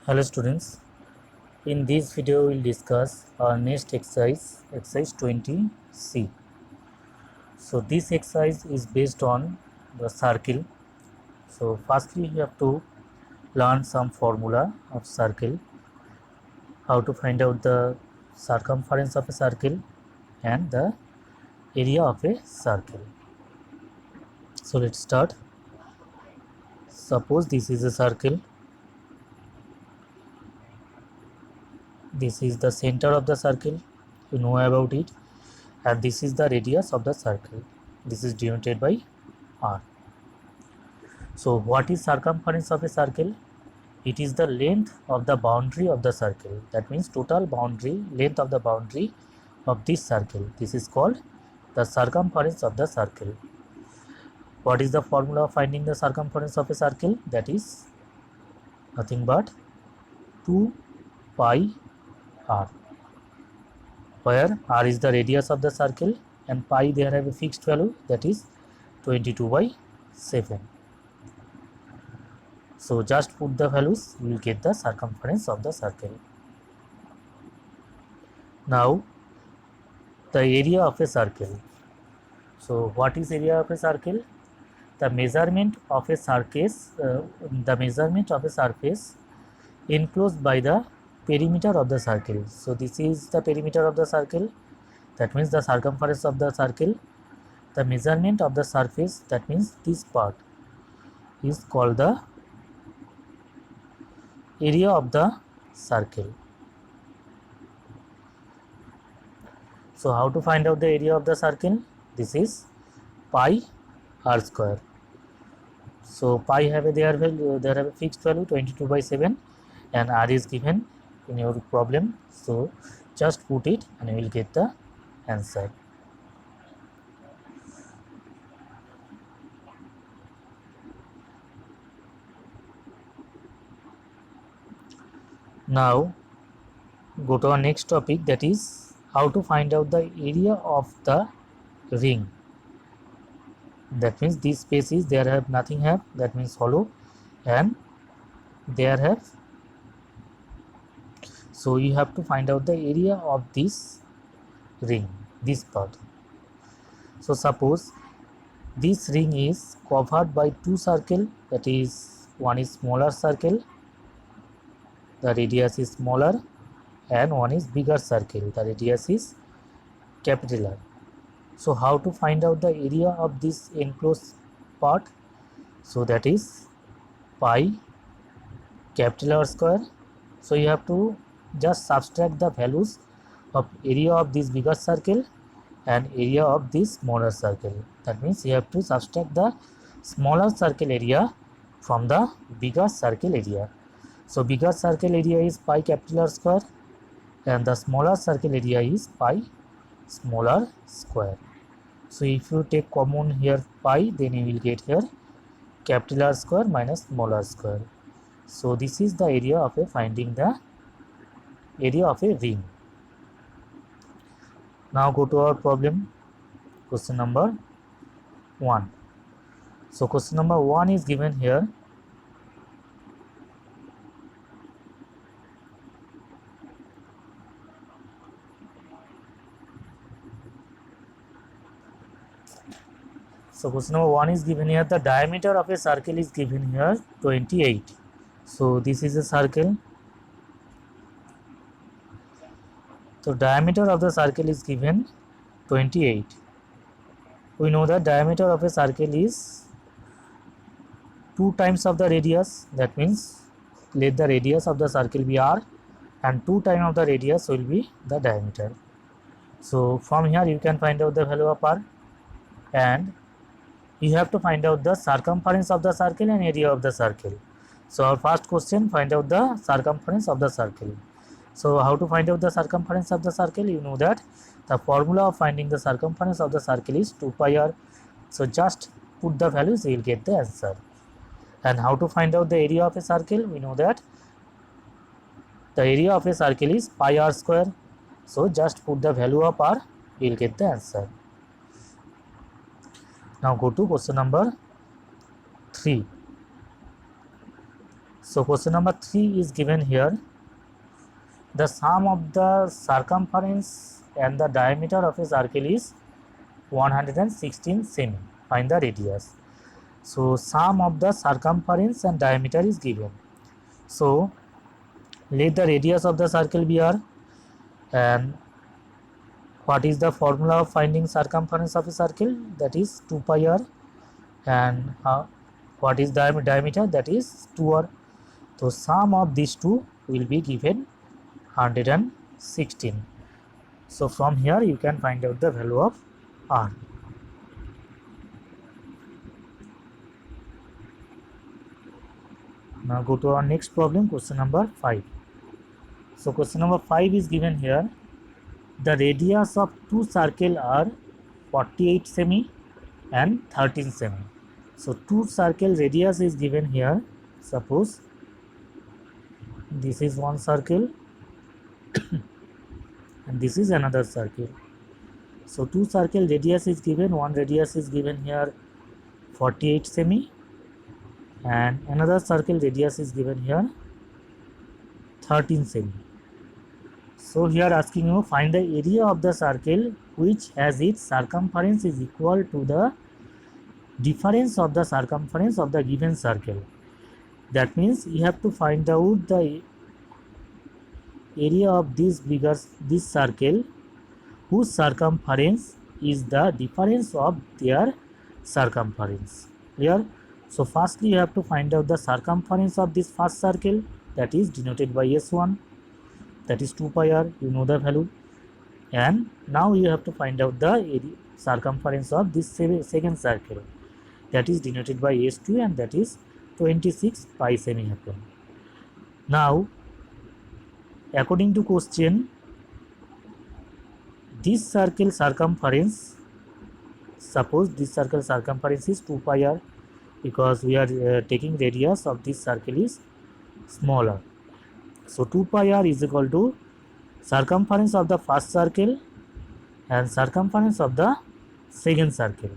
Hello students, in this video we will discuss our next exercise, exercise 20C. So this exercise is based on the circle. So firstly you have to learn some formula of circle, how to find out the circumference of a circle and the area of a circle. So let's start. Suppose this is a circle. This is the center of the circle, you know about it, and this is the radius of the circle. This is denoted by r. So what is circumference of a circle? It is the length of the boundary of the circle. That means total boundary, length of the boundary of this circle. This is called the circumference of the circle. What is the formula of finding the circumference of a circle? That is nothing but 2 pi r, where r is the radius of the circle and pi there have a fixed value, that is 22/7. So just put the values, you will get the circumference of the circle. Now the area of a circle. So what is area of a circle? The measurement of a surface, enclosed by the perimeter of the circle. So this is the perimeter of the circle. That means the circumference of the circle. The measurement of the surface, that means this part, is called the area of the circle. So how to find out the area of the circle? This is pi r square. So pi have a there have a fixed value 22/7 and r is given in your problem. So just put it and you will get the answer. Now go to our next topic, that is how to find out the area of the ring. That means these spaces there have nothing have, that means hollow, and there have, so you have to find out the area of this ring, this part. So suppose this ring is covered by two circle, that is one is smaller circle, the radius is smaller, and one is bigger circle, the radius is capital R. So how to find out the area of this enclosed part? So that is pi capital R square. So you have to just subtract the values of area of this bigger circle and area of this smaller circle. That means you have to subtract the smaller circle area from the bigger circle area. So bigger circle area is pi capital R square and the smaller circle area is pi smaller square. So if you take common here pi, then you will get here capital R square minus smaller square. So this is the area of a finding the area of a ring. Now go to our problem, question number 1. So question number 1 is given here. So question number 1 is given here. The diameter of a circle is given here 28. So this is a circle. So diameter of the circle is given 28. We know that diameter of a circle is 2 times of the radius. That means let the radius of the circle be r and 2 times of the radius will be the diameter. So from here you can find out the value of r, and you have to find out the circumference of the circle and area of the circle. So our first question, find out the circumference of the circle. So how to find out the circumference of the circle? You know that the formula of finding the circumference of the circle is 2 pi r. So just put the values, you will get the answer. And how to find out the area of a circle? We know that the area of a circle is pi r square. So just put the value of r, you will get the answer. Now go to question number 3. So question number 3 is given here. The sum of the circumference and the diameter of a circle is 116 cm. Find the radius. So sum of the circumference and diameter is given. So let the radius of the circle be r, and what is the formula of finding circumference of a circle? That is 2 pi r, and what is the diameter? That is 2r. So sum of these two will be given 116. So from here you can find out the value of r. Now go to our next problem, question number 5. So question number 5 is given here. The radius of two circles are 48 semi and 13 semi. So two circle radius is given here. Suppose this is one circle and this is another circle. So two circle radius is given. One radius is given here 48 semi, and another circle radius is given here 13 semi. So here asking you find the area of the circle which has its circumference is equal to the difference of the circumference of the given circle. That means you have to find out the area of this circle whose circumference is the difference of their circumference. Clear? So firstly you have to find out the circumference of this first circle, that is denoted by S1, that is 2 pi r, you know the value. And now you have to find out the area, circumference of this second circle, that is denoted by S2, and that is 26 pi semi-half. Now according to question, this circle circumference, suppose this circle circumference is 2 pi r, because we are taking radius of this circle is smaller. So 2 pi r is equal to circumference of the first circle and circumference of the second circle.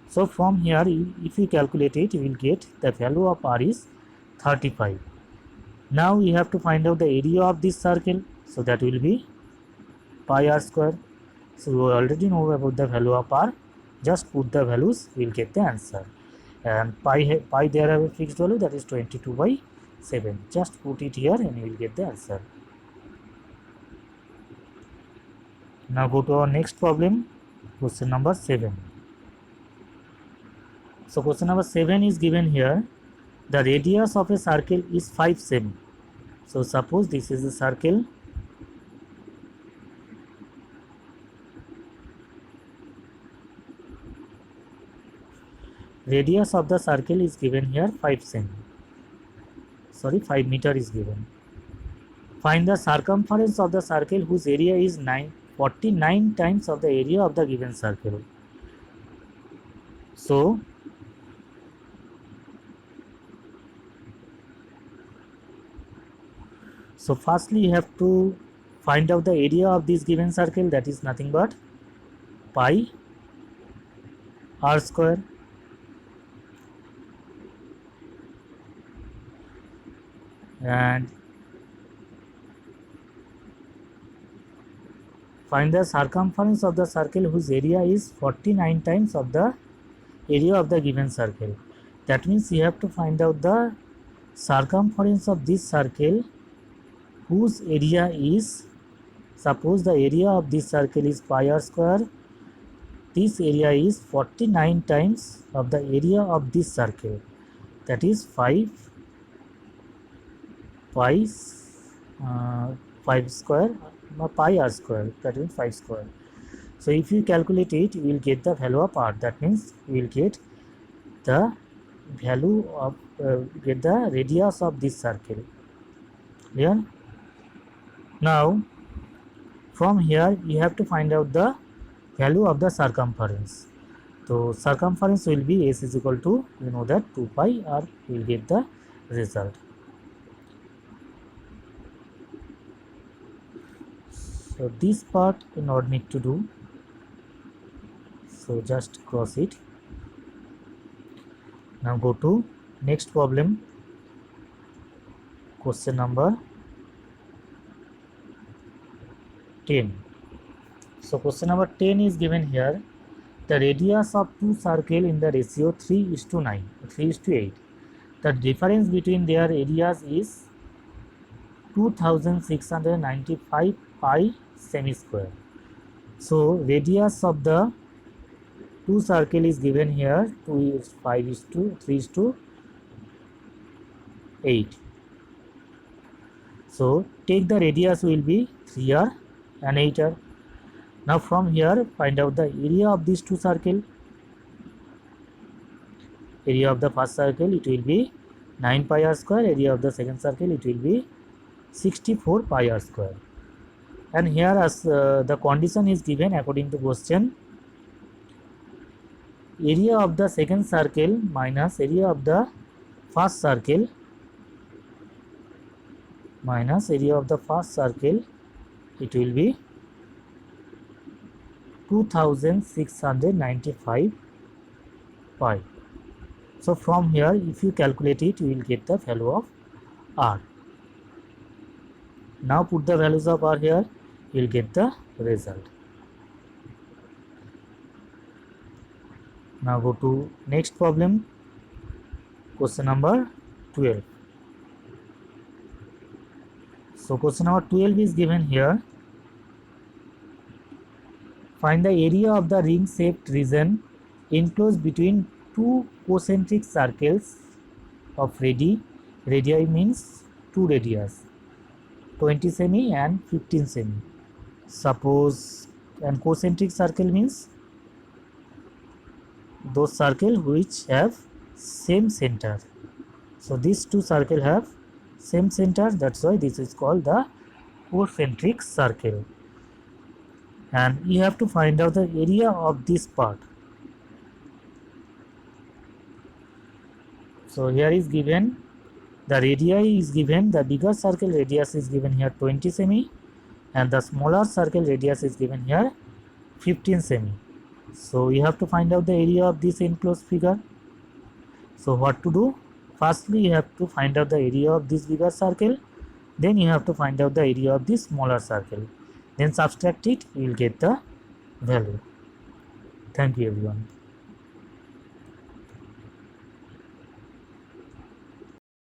So from here if you calculate it, you will get the value of r is 35. Now you have to find out the area of this circle, so that will be pi r square. So you already know about the value of r, just put the values, we will get the answer. And pi there have a fixed value, that is 22 by 7. Just put it here and you will get the answer. Now go to our next problem, question number 7. So question number 7 is given here. The radius of a circle is 5 semi. So suppose this is a circle. Radius of the circle is given here 5 semi. Sorry, 5 meter is given. Find the circumference of the circle whose area is 49 times of the area of the given circle. So firstly you have to find out the area of this given circle, that is nothing but pi r square, and find the circumference of the circle whose area is 49 times of the area of the given circle. That means you have to find out the circumference of this circle whose area is, suppose the area of this circle is pi r square, this area is 49 times of the area of this circle, that is 5 square, pi r square, that means 5 square. So if you calculate it, you will get the value of r. That means you will get the value of get the radius of this circle. Clear? Now from here you have to find out the value of the circumference. So circumference will be s is equal to, you know that 2 pi r, you will get the result. So this part you not need to do, so just cross it. Now go to next problem. Question number 10. So question number 10 is given here. The radius of two circles in the ratio 3:9, 3:8. The difference between their areas is 2695 pi semi square. So radius of the two circle is given here 3:8. So take the radius will be 3r and 8r. Now from here find out the area of these two circle. Area of the first circle it will be 9 pi r square. Area of the second circle it will be 64 pi r square. And here as the condition is given according to question, area of the second circle minus area of the first circle minus area of the first circle, it will be 2695 pi. So from here if you calculate it, you will get the value of r. Now put the values of r here, you will get the result. Now go to next problem, question number 12. So question number 12 is given here. Find the area of the ring shaped region enclosed between two concentric circles of radii. Radii means two radius, 20 semi and 15 semi. Suppose, and concentric circle means those circles which have same center. So these two circles have same center, that's why this is called the concentric circle. And you have to find out the area of this part. So here is given the radii is given, the bigger circle radius is given here 20 semi and the smaller circle radius is given here 15 semi. So you have to find out the area of this enclosed figure. So what to do? Firstly you have to find out the area of this bigger circle, then you have to find out the area of this smaller circle, then subtract it, you will get the value. Thank you everyone.